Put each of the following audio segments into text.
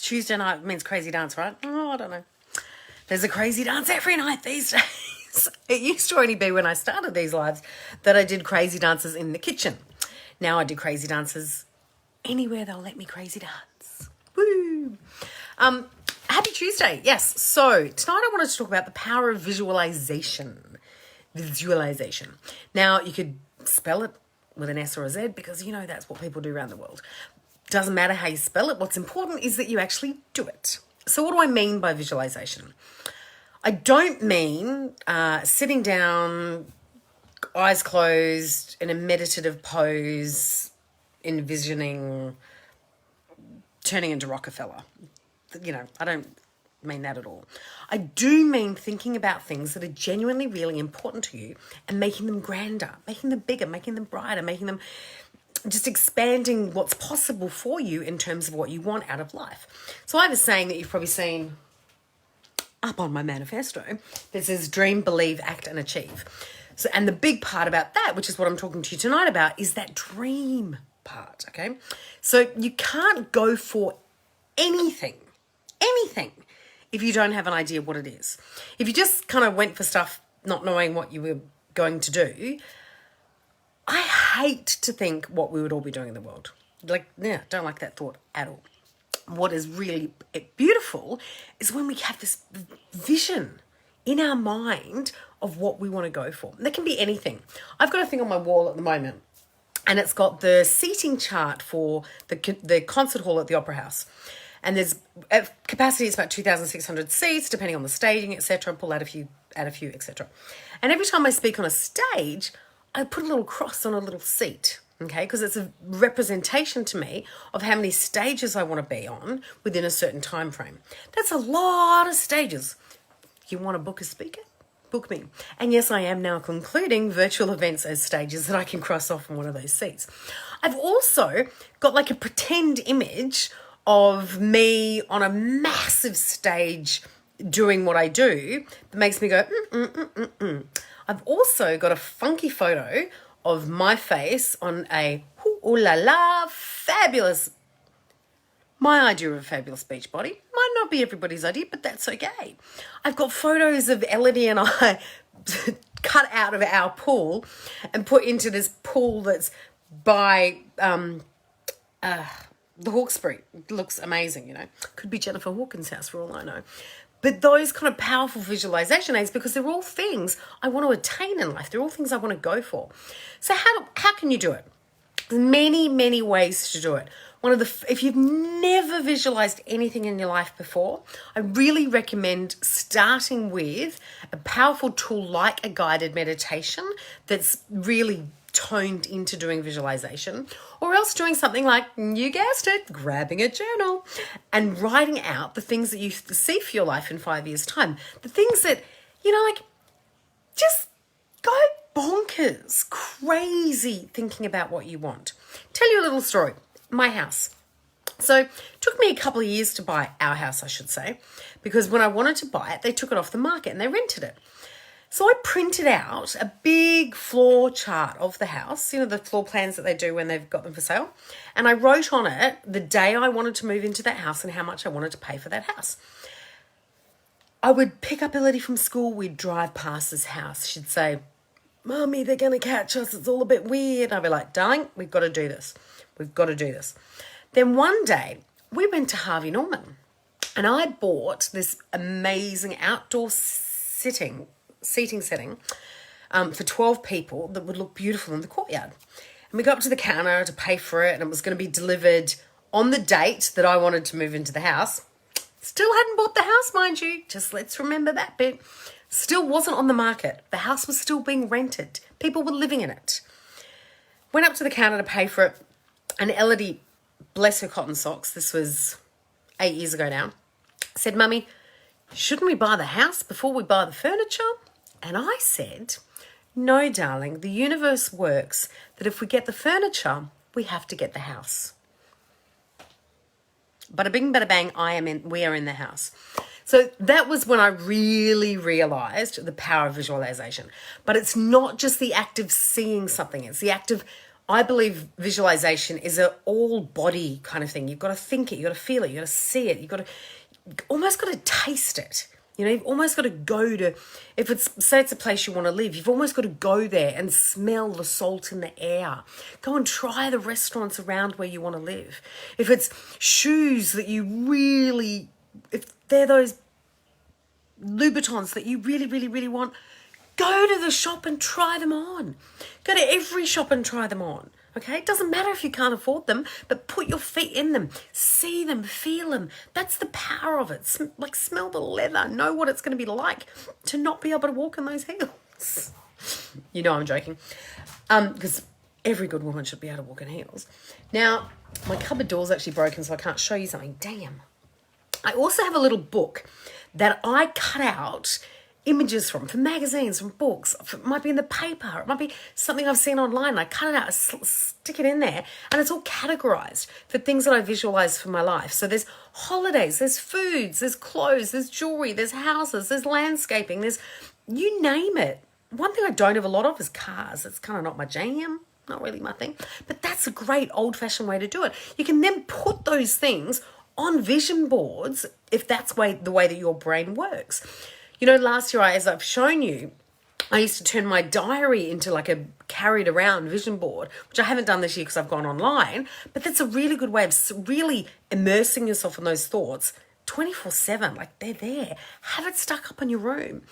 Tuesday night means crazy dance, right? Oh, I don't know. There's a crazy dance every night these days. It used to only be when I started these lives that I did crazy dances in the kitchen. Now I do crazy dances anywhere they'll let me crazy dance. Woo! Happy Tuesday. Yes. So tonight I wanted to talk about the power of visualization. Visualization. Now you could spell it with an S or a Z because you know that's what people do around the world. Doesn't matter how you spell it. What's important is that you actually do it. So what do I mean by visualization? I don't mean sitting down, eyes closed, in a meditative pose, envisioning turning into Rockefeller. You know, I don't mean that at all. I do mean thinking about things that are genuinely really important to you and making them grander, making them bigger, making them brighter, making them just expanding what's possible for you in terms of what you want out of life. So I have a saying that you've probably seen up on my manifesto that says dream, believe, act and achieve. So, and the big part about that, which is what I'm talking to you tonight about, is that dream part, okay? So you can't go for anything, if you don't have an idea what it is. If you just kind of went for stuff not knowing what you were going to do, I hate to think what we would all be doing in the world. Don't like that thought at all. What is really beautiful is when we have this vision in our mind of what we want to go for. And that can be anything. I've got a thing on my wall at the moment, and it's got the seating chart for the concert hall at the Opera House. And there's capacity is about 2,600 seats, depending on the staging, etc. Pull out a few, etc. And every time I speak on a stage, I put a little cross on a little seat, okay? Because it's a representation to me of how many stages I want to be on within a certain time frame. That's a lot of stages. You want to book a speaker? Book me. And yes, I am now concluding virtual events as stages that I can cross off on one of those seats. I've also got like a pretend image of me on a massive stage doing what I do that makes me go, I've also got a funky photo of my face on a ooh la la fabulous, my idea of a fabulous beach body. Might not be everybody's idea, but that's okay. I've got photos of Elodie and I cut out of our pool and put into this pool that's by the Hawkesbury. It looks amazing, you know. Could be Jennifer Hawkins' house for all I know. But those kind of powerful visualization aids, because they're all things I want to attain in life. They're all things I want to go for. So how can you do it? There's many ways to do it. If you've never visualized anything in your life before, I really recommend starting with a powerful tool like a guided meditation that's really toned into doing visualization, or else doing something like, you guessed it, grabbing a journal and writing out the things that you see for your life in 5 years' time. The things that, you know, like, just go bonkers, crazy thinking about what you want. Tell you a little story. My house. So it took me a couple of years to buy our house, I should say, because when I wanted to buy it, they took it off the market and they rented it. So I printed out a big floor chart of the house, you know, the floor plans that they do when they've got them for sale. And I wrote on it the day I wanted to move into that house and how much I wanted to pay for that house. I would pick up Elodie from school. We'd drive past this house. She'd say, Mommy, they're going to catch us. It's all a bit weird. I'd be like, darling, we've got to do this. We've got to do this. Then one day we went to Harvey Norman and I bought this amazing outdoor seating setting for 12 people that would look beautiful in the courtyard. And we got up to the counter to pay for it, and it was going to be delivered on the date that I wanted to move into the house. Still hadn't bought the house, mind you. Just let's remember that bit. Still wasn't on the market. The house was still being rented. People were living in it. Went up to the counter to pay for it, and Elodie, bless her cotton socks, this was 8 years ago now, said, Mummy, shouldn't we buy the house before we buy the furniture? And I said, no, darling, the universe works that if we get the furniture, we have to get the house. Bada bing, bada bang, we are in the house. So that was when I really realized the power of visualization. But it's not just the act of seeing something. It's the act of I believe visualization is an all body kind of thing. You've got to think it, you've got to feel it, you've got to see it, you've got to almost got to taste it. You know, you've almost got to go to, if it's, say it's a place you want to live, you've almost got to go there and smell the salt in the air. Go and try the restaurants around where you want to live. If it's shoes that you really, if they're those Louboutins that you really, really, really want, go to the shop and try them on. Go to every shop and try them on. Okay, it doesn't matter if you can't afford them, but put your feet in them, see them, feel them. That's the power of it. Like smell the leather, know what it's going to be like to not be able to walk in those heels. You know I'm joking, because every good woman should be able to walk in heels. Now, my cupboard door's actually broken, so I can't show you something. Damn. I also have a little book that I cut out images from magazines, from books. It might be in the paper. It might be something I've seen online. I cut it out, stick it in there, and it's all categorized for things that I visualize for my life. So there's holidays, there's foods, there's clothes, there's jewelry, there's houses, there's landscaping, there's you name it. One thing I don't have a lot of is cars. It's kind of not my jam. Not really my thing. But that's a great old-fashioned way to do it. You can then put those things on vision boards if that's the way that your brain works. You know, last year, as I've shown you, I used to turn my diary into like a carried around vision board, which I haven't done this year because I've gone online. But that's a really good way of really immersing yourself in those thoughts 24/7. Like they're there. Have it stuck up in your room.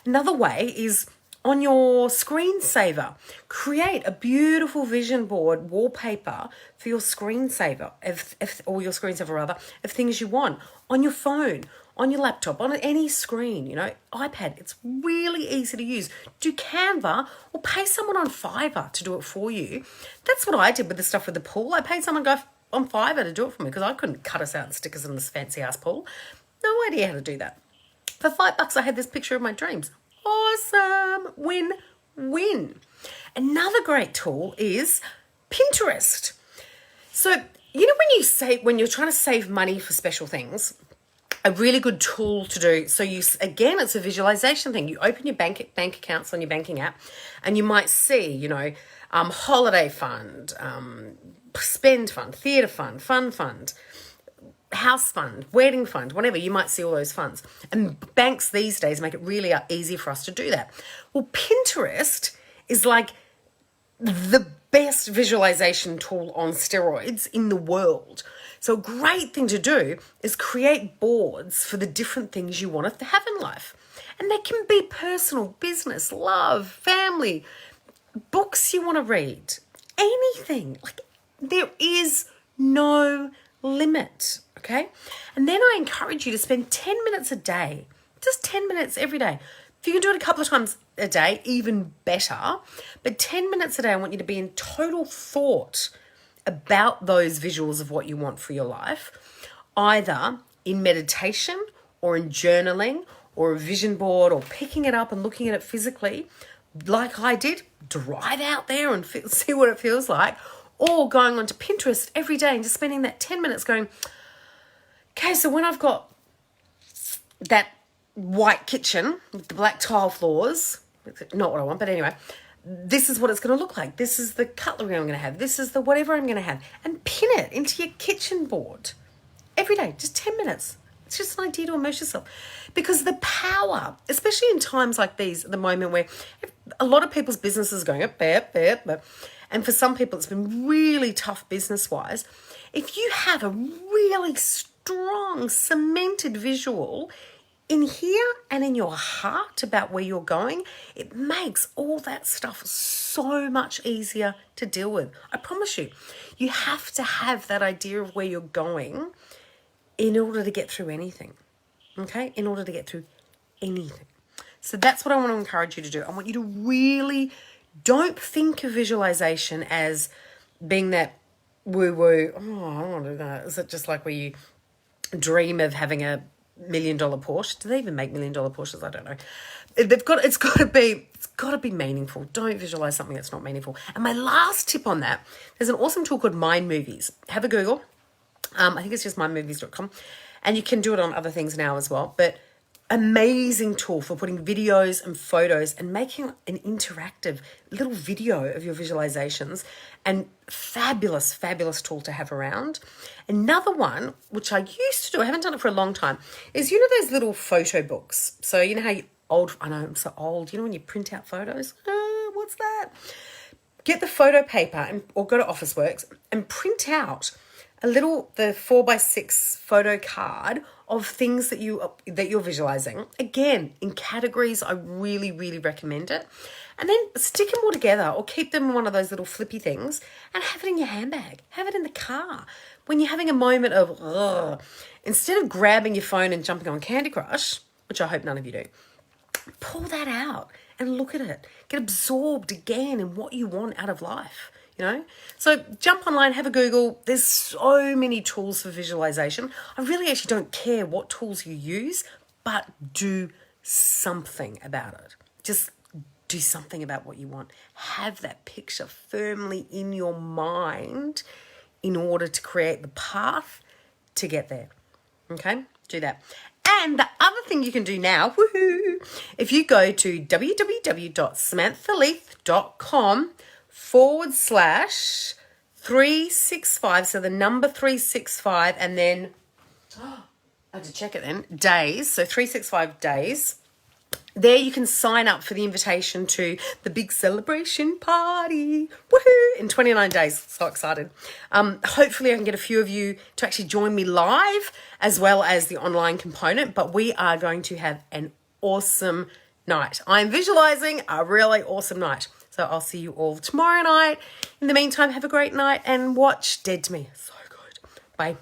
Another way is on your screensaver. Create a beautiful vision board wallpaper for your screensaver, or your screensaver rather, of things you want on your phone, on your laptop, on any screen, you know, iPad. It's really easy to use. Do Canva or pay someone on Fiverr to do it for you. That's what I did with the stuff with the pool. I paid someone to go on Fiverr to do it for me because I couldn't cut us out and stick us in this fancy ass pool. No idea how to do that. For $5, I had this picture of my dreams. Awesome. Win. Another great tool is Pinterest. So, you know, when you're trying to save money for special things, a really good tool to do. So it's a visualization thing. You open your bank accounts on your banking app, and you might see, you know, holiday fund, spend fund, theatre fund, fun fund, house fund, wedding fund, whatever. You might see all those funds. And banks these days make it really easy for us to do that. Well, Pinterest is like the best visualization tool on steroids in the world. So a great thing to do is create boards for the different things you want to have in life. And they can be personal, business, love, family, books you want to read, anything. Like there is no limit, okay? And then I encourage you to spend 10 minutes a day, just 10 minutes every day. If you can do it a couple of times a day, even better. But 10 minutes a day, I want you to be in total thought about those visuals of what you want for your life, either in meditation or in journaling or a vision board or picking it up and looking at it physically, like I did, drive out there and see what it feels like, or going onto Pinterest every day and just spending that 10 minutes going, okay, so when I've got that white kitchen with the black tile floors, not what I want, but anyway, this is what it's going to look like. This is the cutlery I'm going to have. This is the whatever I'm going to have. And pin it into your kitchen board every day, just 10 minutes. It's just an idea to immerse yourself. Because the power, especially in times like these, at the moment where a lot of people's businesses are going up, and for some people it's been really tough business-wise, if you have a really strong, cemented visual in here and in your heart about where you're going, it makes all that stuff so much easier to deal with. I promise you, you have to have that idea of where you're going in order to get through anything, okay? In order to get through anything. So that's what I want to encourage you to do. I want you to really don't think of visualization as being that woo-woo, I don't want to do that. Is it just like where you dream of having a $1 million Porsche? Do they even make $1 million Porsches? I don't know. It's got to be meaningful. Don't visualize something that's not meaningful. And my last tip on that, there's an awesome tool called Mind Movies. Have a Google. I think it's just mindmovies.com, and you can do it on other things now as well. But amazing tool for putting videos and photos and making an interactive little video of your visualizations, and fabulous, fabulous tool to have around. Another one, which I used to do, I haven't done it for a long time, is those little photo books. So you know how I know I'm so old, when you print out photos? What's that? Get the photo paper or go to Officeworks and print out the 4x6 photo card of things that you're visualizing. Again, in categories, I really, really recommend it. And then stick them all together or keep them in one of those little flippy things and have it in your handbag. Have it in the car. When you're having a moment of, instead of grabbing your phone and jumping on Candy Crush, which I hope none of you do, pull that out and look at it. Get absorbed again in what you want out of life. So jump online, have a Google. There's so many tools for visualization. I really actually don't care what tools you use, but do something about it. Just do something about what you want. Have that picture firmly in your mind in order to create the path to get there. Okay, do that. And the other thing you can do now, woohoo, if you go to www.samanthaleith.com/365, so the number 365, and then, I had to check it then, days, so 365 days. There you can sign up for the invitation to the big celebration party. Woohoo! In 29 days. So excited. Hopefully I can get a few of you to actually join me live as well as the online component, but we are going to have an awesome night. I'm visualizing a really awesome night. So I'll see you all tomorrow night. In the meantime, have a great night and watch Dead to Me. So good. Bye.